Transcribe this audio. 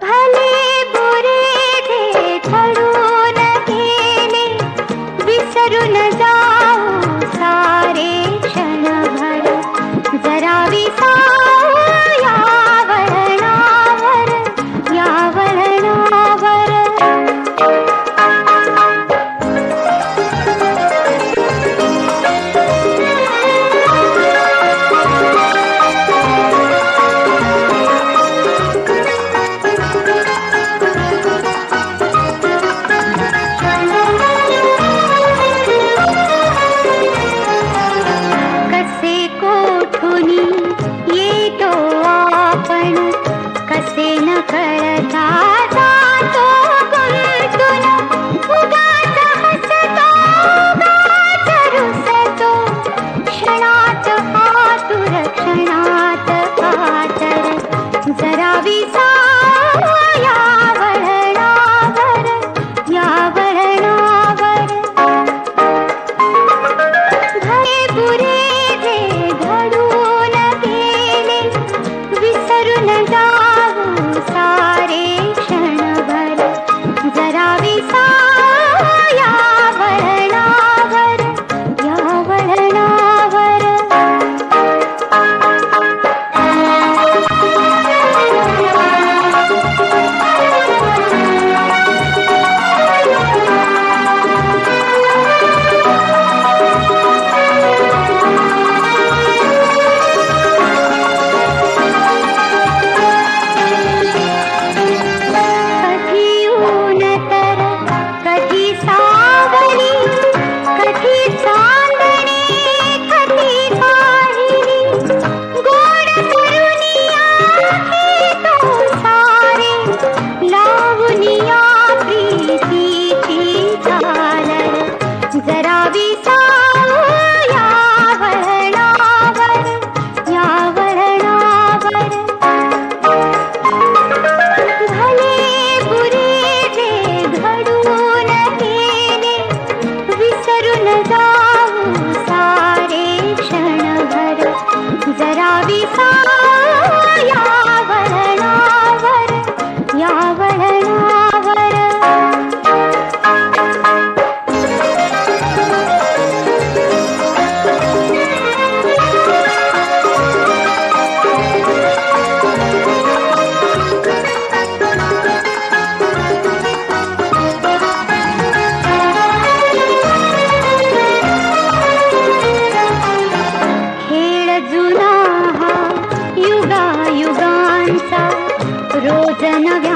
भले बुरे जे ठरून गेले, विसरून जाऊ सारे क्षणभर. जरा विसावू या वळणावर, या वळणावर. येतो आपण कसे न कळता जातो गुंतून. उगाच हसतो, उगाच रुसतो, क्षणात आतुर, क्षणात कातर. जरा विसावू या वळणावर, या वळणावर. भले बुरे जे घडून गेले, विसरून जाऊ सारे क्षणभर. जरा विसावू या वळणावर, या वळणावर. जरा विसावू या वळणावर, या वळणावर. भले बुरे जे घडून गेले, विसरून जाऊ सारे क्षणभर. जरा विसावू या वळणावर, या वळणावर. जुना हा युगायुगांचा, रोज नवे